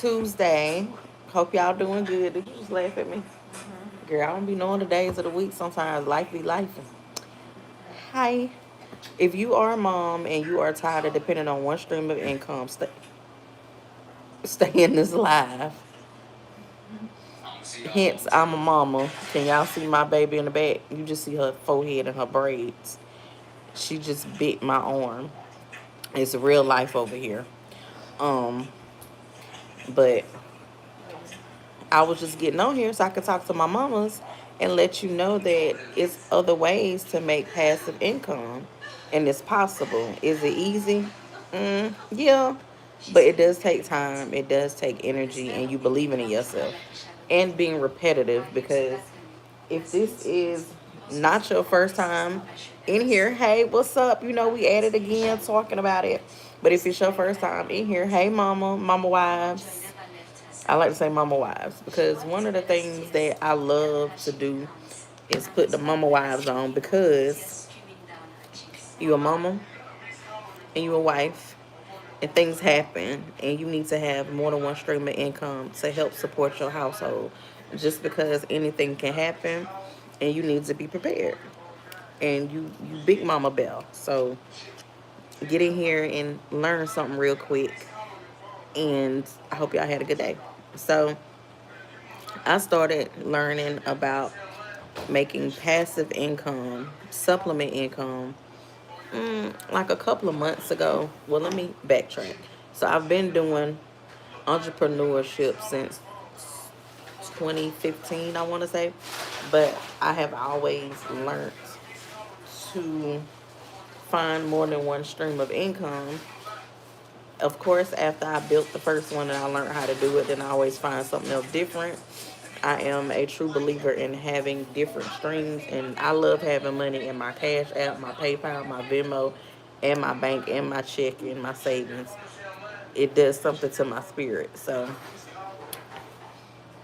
Tuesday. Hope y'all doing good. Did you just laugh at me? Girl, I don't be knowing the days of the week. Sometimes life be life. Hi. If you are a mom and you are tired of depending on one stream of income, stay in this live. Hence, I'm a mama. Can y'all see my baby in the back? You just see her forehead and her braids. She just bit my arm. It's real life over here. Um, but I was just getting on here so I could talk to my mamas and let you know that it's other ways to make passive income and it's possible. Is it easy? Yeah, but it does take time, it does take energy, and you believing in yourself and being repetitive because if this is not your first time in here, hey, what's up? You know, we at it again talking about it. But if it's your first time in here, hey, mama wives. I like to say mama wives because one of the things that I love to do is put the mama wives on because you a mama and you a wife and things happen and you need to have more than one stream of income to help support your household just because anything can happen and you need to be prepared and you big mama bell, so get in here and learn something real quick, and I hope y'all had a good day. So I started learning about making passive income, supplement income, like a couple of months ago. Well, let me backtrack. So I've been doing entrepreneurship since 2015, I want to say, but I have always learned to find more than one stream of income. Of course, after I built the first one and I learned how to do it, then I always find something else different. I am a true believer in having different streams, and I love having money in my Cash App, my PayPal, my Venmo, and my bank, and my check, and my savings. It does something to my spirit. So,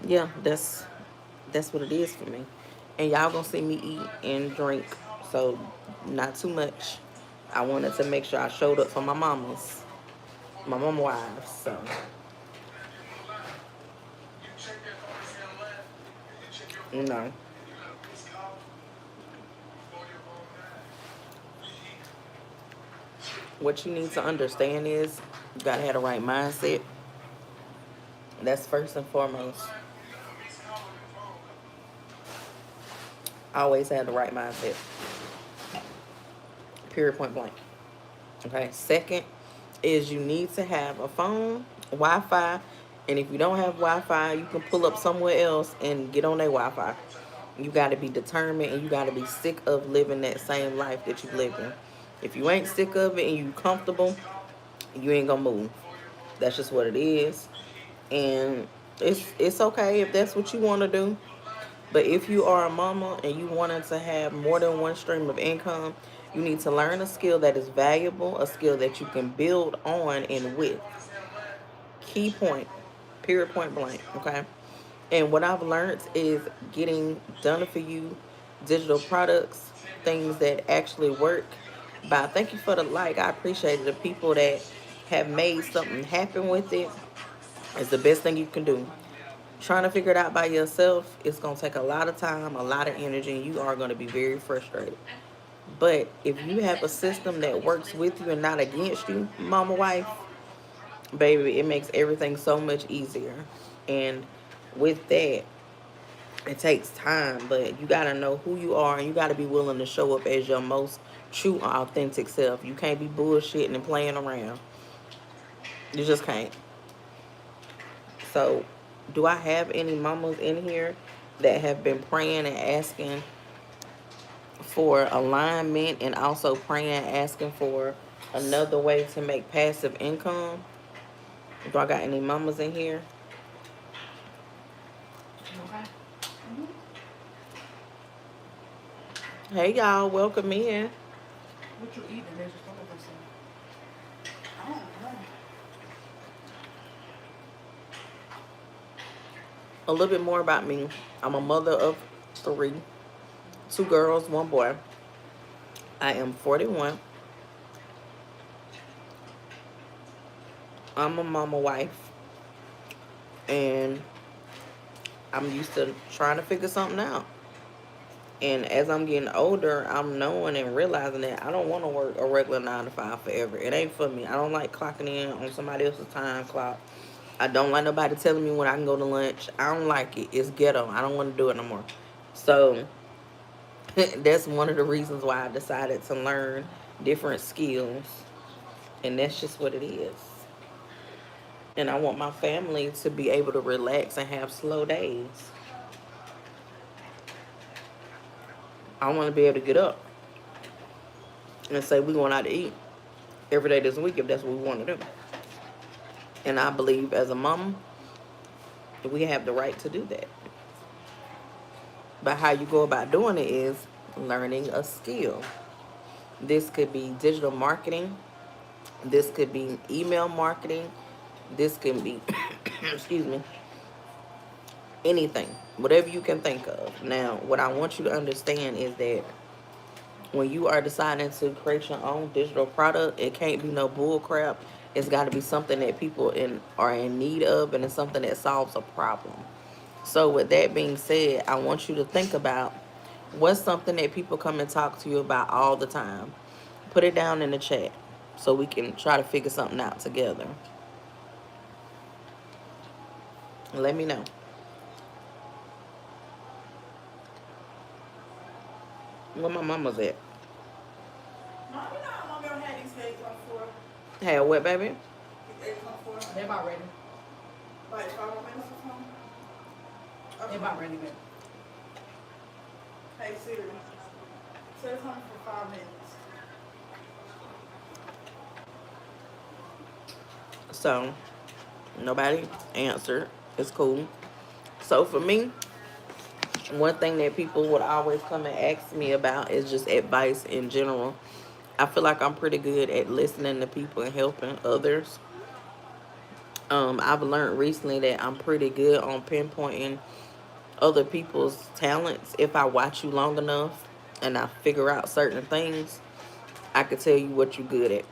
yeah, that's what it is for me. And y'all gonna see me eat and drink, so not too much. I wanted to make sure I showed up for my mamas, my mama wives. So, you know, what you need to understand is you gotta have the right mindset. That's first and foremost. Always have the right mindset. Period, point blank. Okay. Second is you need to have a phone, Wi-Fi, and if you don't have Wi-Fi, you can pull up somewhere else and get on their Wi-Fi. You got to be determined and you got to be sick of living that same life that you live in. If you ain't sick of it and you comfortable, you ain't gonna move. That's just what it is. And it's okay if that's what you want to do. But if you are a mama and you wanted to have more than one stream of income, you need to learn a skill that is valuable, a skill that you can build on and with. Key point, period, point blank, okay? And what I've learned is getting done for you digital products, things that actually work. But thank you for the like. I appreciate it. The people that have made something happen with it is the best thing you can do. Trying to figure it out by yourself, it's going to take a lot of time, a lot of energy, and you are going to be very frustrated. But if you have a system that works with you and not against you, mama wife, baby, it makes everything so much easier. And with that, it takes time, but you got to know who you are and you got to be willing to show up as your most true, authentic self. You can't be bullshitting and playing around. You just can't. So, do I have any mamas in here that have been praying and asking for alignment and also praying, asking for another way to make passive income? Do I got any mamas in here? Hey y'all, welcome in. What you eating? There's just one person. I don't know. A little bit more about me. I'm a mother of three, two girls, one boy. I am 41. I'm a mama wife. And I'm used to trying to figure something out. And as I'm getting older, I'm knowing and realizing that I don't want to work a regular 9 to 5 forever. It ain't for me. I don't like clocking in on somebody else's time clock. I don't like nobody telling me when I can go to lunch. I don't like it. It's ghetto. I don't want to do it no more. So that's one of the reasons why I decided to learn different skills. And that's just what it is. And I want my family to be able to relax and have slow days. I want to be able to get up and say we're going out to eat every day this week if that's what we want to do. And I believe as a mom, we have the right to do that. But how you go about doing it is learning a skill. This could be digital marketing. This could be email marketing. This can be, excuse me, anything, whatever you can think of. Now, what I want you to understand is that when you are deciding to create your own digital product, it can't be no bull crap. It's got to be something that people are in need of, and it's something that solves a problem. So with that being said, I want you to think about what's something that people come and talk to you about all the time. Put it down in the chat so we can try to figure something out together. Let me know. Where my mama's at? Mom, you know how long ago had these eggs on for? Hey, what, baby? These eggs on for? They're about ready. Like 5 more minutes or something? Okay. They're about ready, baby. Hey, Siri. Set it home for 5 minutes. So, nobody answered. It's cool. So, for me, one thing that people would always come and ask me about is just advice in general. I feel like I'm pretty good at listening to people and helping others. I've learned recently that I'm pretty good on pinpointing other people's talents. If I watch you long enough and I figure out certain things, I could tell you what you're good at.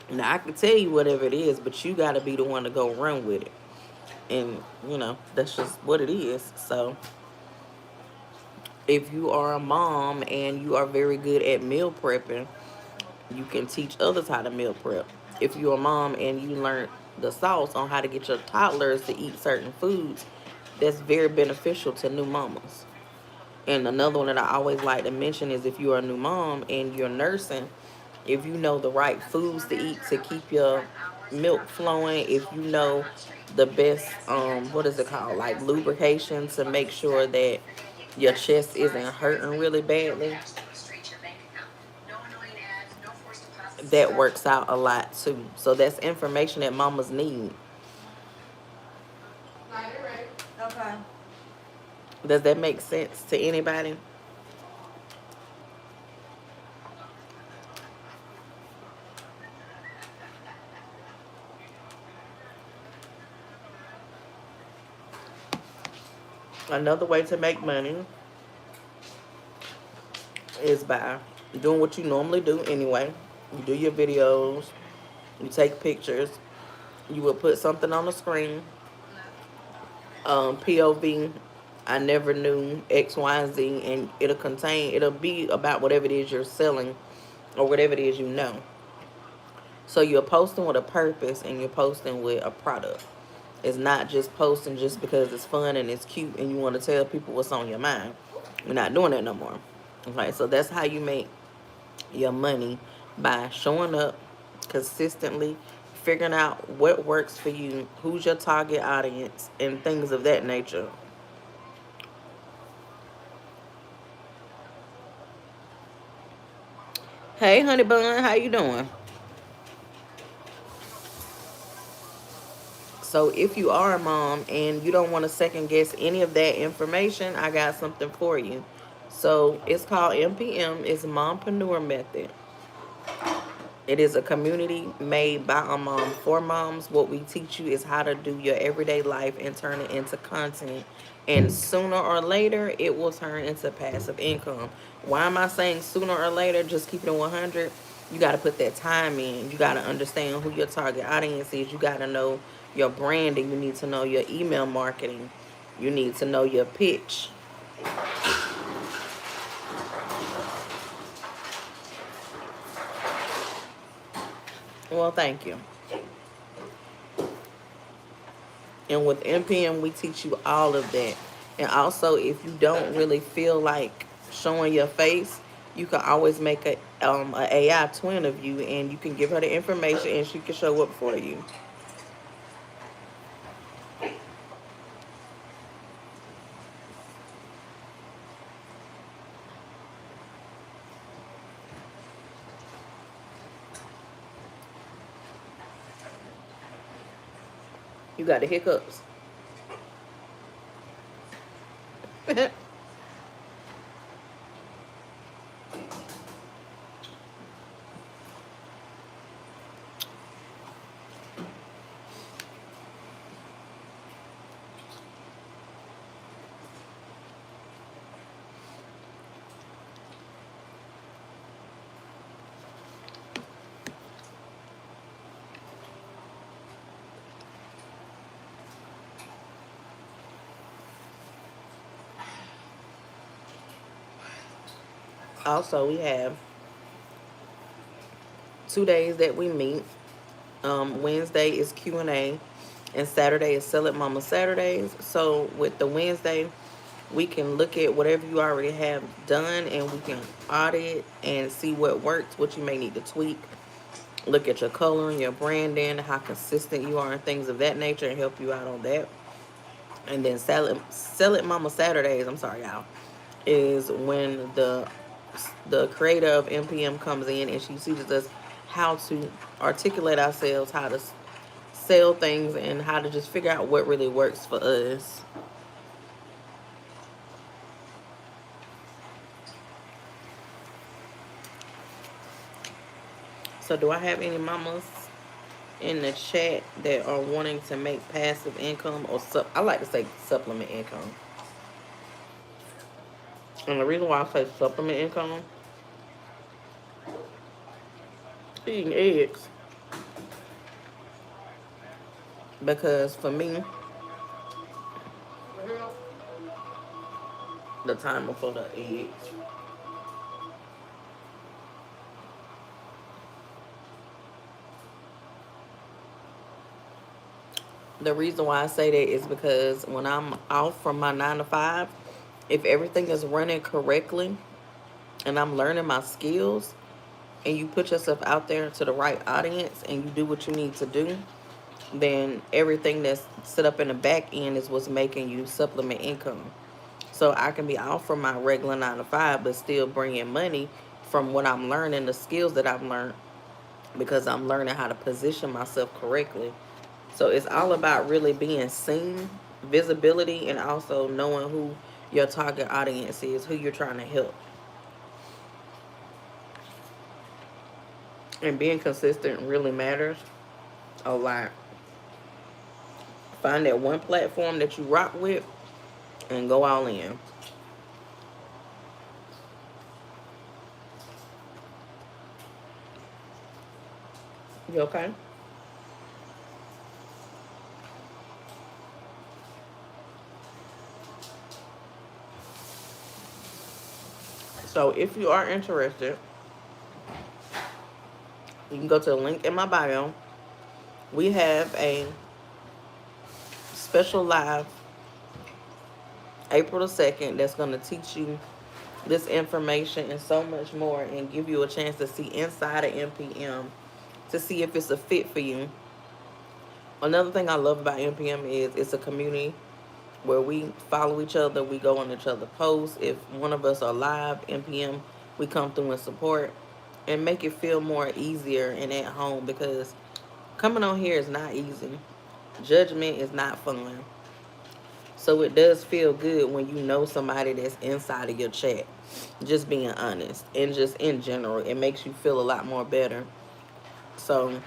Now, I could tell you whatever it is, but you got to be the one to go run with it. And, that's just what it is. So, if you are a mom and you are very good at meal prepping, you can teach others how to meal prep. If you're a mom and you learn the sauce on how to get your toddlers to eat certain foods, that's very beneficial to new mamas. And another one that I always like to mention is if you're a new mom and you're nursing, if you know the right foods to eat to keep your milk flowing, if you know the best, what is it called, like lubrication to make sure that your chest isn't hurting really badly, that works out a lot too. So that's information that mamas need. Okay. Does that make sense to anybody? Another way to make money is by doing what you normally do anyway. You do your videos, you take pictures, you will put something on the screen. POV, I never knew X, Y, and Z, and it'll be about whatever it is you're selling or whatever it is you know. So you're posting with a purpose and you're posting with a product. It's not just posting just because it's fun and it's cute and you want to tell people what's on your mind. We're not doing that no more. Okay, so that's how you make your money, by showing up consistently, figuring out what works for you, who's your target audience, and things of that nature. Hey, honey bun, how you doing? So if you are a mom and you don't want to second guess any of that information, I got something for you. So it's called MPM. It's Mompreneur Method. It is a community made by a mom for moms. What we teach you is how to do your everyday life and turn it into content. And sooner or later, it will turn into passive income. Why am I saying sooner or later? Just keep it 100. You got to put that time in. You got to understand who your target audience is. You got to know your branding. You need to know your email marketing. You need to know your pitch. Well, thank you. And with NPM, we teach you all of that. And also, if you don't really feel like showing your face, you can always make a AI twin of you, and you can give her the information, and she can show up for you. You got the hiccups. Also, we have 2 days that we meet. Wednesday is Q&A, and Saturday is Sell It Mama Saturdays. So with the Wednesday, we can look at whatever you already have done, and we can audit and see what works, what you may need to tweak. Look at your coloring, your branding, how consistent you are, and things of that nature, and help you out on that. And then Sell It Mama Saturdays, I'm sorry, y'all, is when the creator of NPM comes in and she teaches us how to articulate ourselves, how to sell things, and how to just figure out what really works for us. So do I have any mamas in the chat that are wanting to make passive income, or I like to say supplement income. And the reason why I say supplement income, eating eggs, because for me, the timer for the eggs. The reason why I say that is because when I'm off from my 9 to 5, if everything is running correctly and I'm learning my skills, and you put yourself out there to the right audience and you do what you need to do, then everything that's set up in the back end is what's making you supplement income. So I can be off from my regular 9 to 5, but still bringing money from what I'm learning, the skills that I've learned, because I'm learning how to position myself correctly. So it's all about really being seen, visibility, and also knowing who your target audience is, who you're trying to help. And being consistent really matters a lot. Find that one platform that you rock with and go all in. You okay? So if you are interested, you can go to the link in my bio. We have a special live April the 2nd that's going to teach you this information and so much more, and give you a chance to see inside of NPM to see if it's a fit for you. Another thing I love about NPM is it's a community where we follow each other, we go on each other's posts. If one of us are live NPM, we come through and support and make it feel more easier and at home, because coming on here is not easy. Judgment is not fun. So it does feel good when you know somebody that's inside of your chat. Just being honest, and just in general, it makes you feel a lot more better. So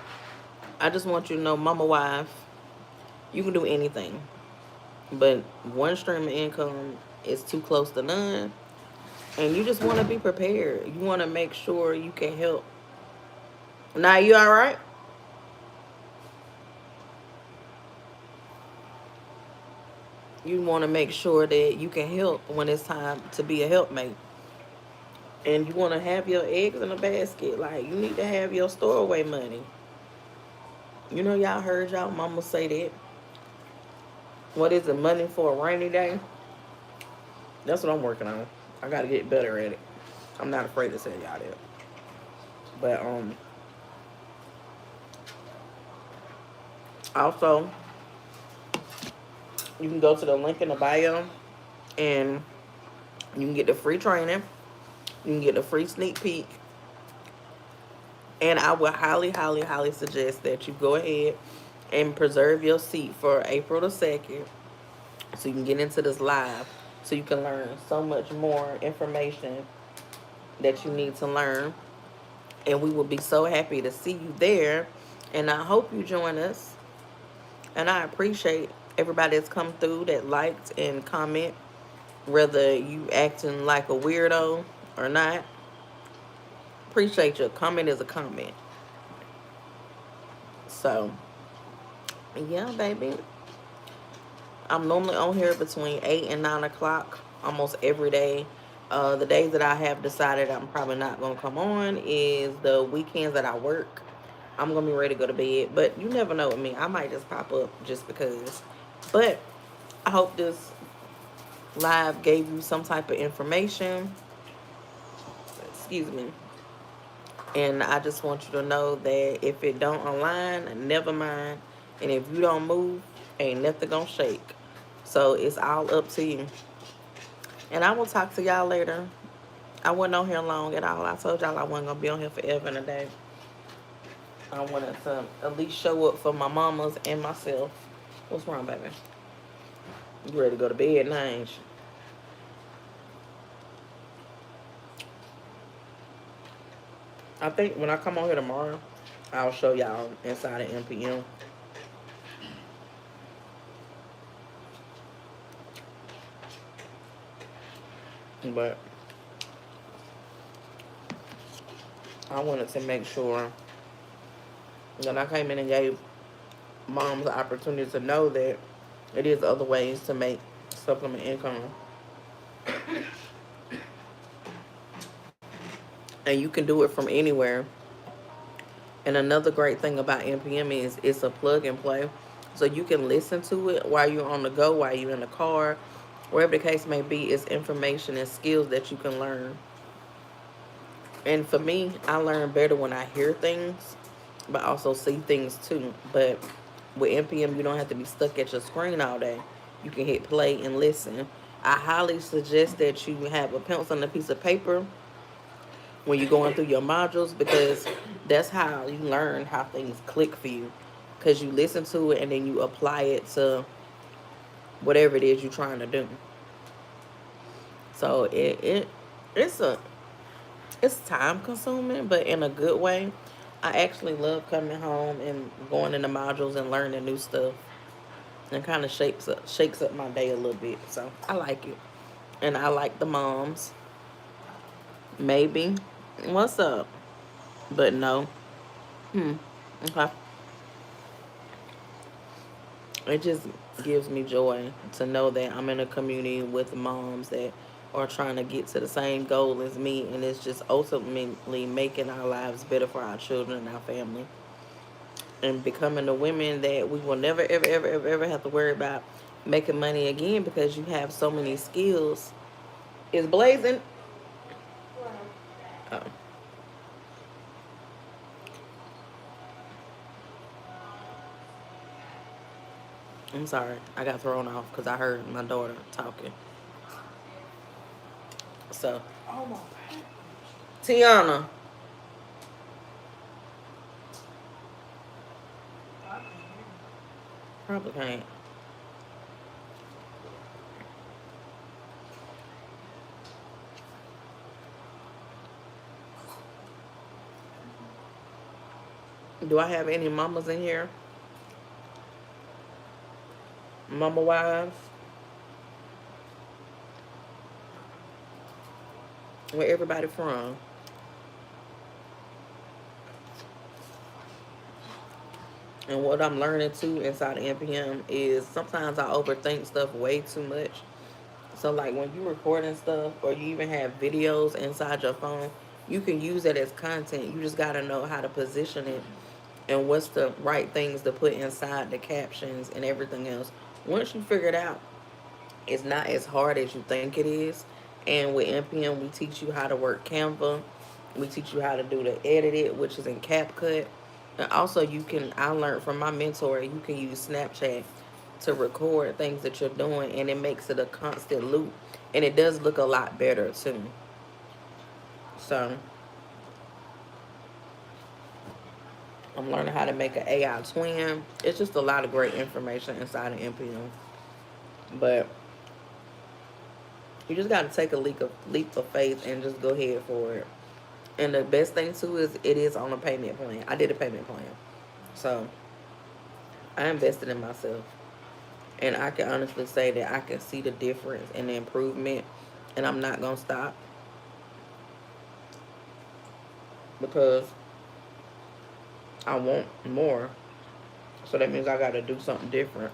I just want you to know, mama wife, you can do anything. But one stream of income is too close to none. And you just want to be prepared. You want to make sure you can help. Now, you all right? You want to make sure that you can help when it's time to be a helpmate. And you want to have your eggs in a basket. Like, you need to have your storeway money. You know, y'all heard y'all mama say that. What is it, money for a rainy day? That's what I'm working on. I got to get better at it. I'm not afraid to say y'all that. But also, you can go to the link in the bio and you can get the free training. You can get a free sneak peek. And I would highly, highly, highly suggest that you go ahead and preserve your seat for April the 2nd so you can get into this live so you can learn so much more information that you need to learn. And we will be so happy to see you there. And I hope you join us. And I appreciate everybody that's come through that liked and comment, whether you acting like a weirdo or not. Appreciate your comment is a comment. So, yeah, baby. I'm normally on here between 8 and 9 o'clock almost every day. The days that I have decided I'm probably not going to come on is the weekends that I work. I'm going to be ready to go to bed. But you never know with me. I might just pop up just because. But I hope this live gave you some type of information. Excuse me. And I just want you to know that if it don't align, never mind. And if you don't move, ain't nothing gonna shake. So it's all up to you. And I will talk to y'all later. I wasn't on here long at all. I told y'all I wasn't gonna be on here forever and a day. I wanted to at least show up for my mamas and myself. What's wrong, baby? You ready to go to bed now, ain't you? I think when I come on here tomorrow, I'll show y'all inside of NPM. But I wanted to make sure that I came in and gave moms the opportunity to know that it is other ways to make supplement income. And you can do it from anywhere. And another great thing about NPM is it's a plug and play. So you can listen to it while you're on the go, while you're in the car, wherever the case may be. It's information and skills that you can learn. And for me, I learn better when I hear things, but also see things too. But with NPM, you don't have to be stuck at your screen all day. You can hit play and listen. I highly suggest that you have a pencil and a piece of paper when you're going through your modules, because that's how you learn how things click for you. Because you listen to it and then you apply it to whatever it is you're trying to do. So it's a it's time consuming, but in a good way. I actually love coming home and going into modules and learning new stuff. And kind of shakes up my day a little bit. So I like it. And I like the moms. Maybe. What's up? But no. Okay. It just gives me joy to know that I'm in a community with moms that are trying to get to the same goal as me, and it's just ultimately making our lives better for our children and our family, and becoming the women that we will never, ever, ever, ever, ever have to worry about making money again because you have so many skills. Is blazing? Oh, I'm sorry. I got thrown off because I heard my daughter talking. So, Oh my Tiana, God. probably can't. Do I have any mamas in here? Mama wives? Where everybody from? And what I'm learning too inside of NPM is sometimes I overthink stuff way too much. So like when you recording stuff or you even have videos inside your phone, you can use it as content. You just gotta know how to position it and what's the right things to put inside the captions and everything else. Once you figure it out, it's not as hard as you think it is. And with NPM, we teach you how to work Canva. We teach you how to do the edit it, which is in CapCut. And also, you can, I learned from my mentor, you can use Snapchat to record things that you're doing, and it makes it a constant loop. And it does look a lot better, too. So, I'm learning how to make an AI twin. It's just a lot of great information inside of NPM. But you just got to take a leap of faith and just go ahead for it. And the best thing too is it is on a payment plan. I did a payment plan, so I invested in myself, and I can honestly say that I can see the difference and the improvement, and I'm not gonna stop because I want more. So that means I got to do something different,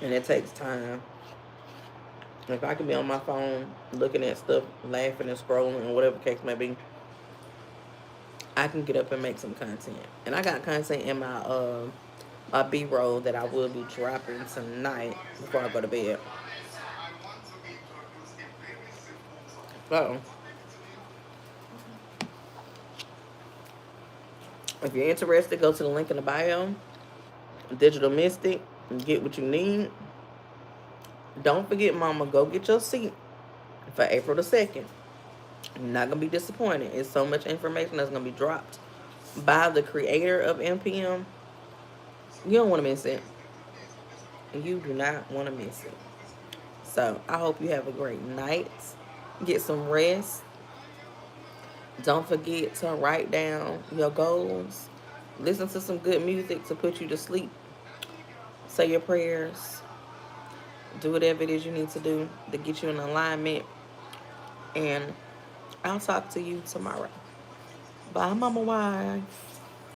and it takes time. If I can be on my phone looking at stuff, laughing and scrolling, and whatever case may be, I can get up and make some content. And I got content in my B-roll that I will be dropping tonight before I go to bed. So, if you're interested, go to the link in the bio. Digital Mystic, and get what you need. Don't forget, Mama, go get your seat for April the 2nd. You're not going to be disappointed. It's so much information that's going to be dropped by the creator of NPM. You don't want to miss it. You do not want to miss it. So, I hope you have a great night. Get some rest. Don't forget to write down your goals. Listen to some good music to put you to sleep. Say your prayers. Do whatever it is you need to do to get you in alignment. And I'll talk to you tomorrow. Bye, Mama Wife.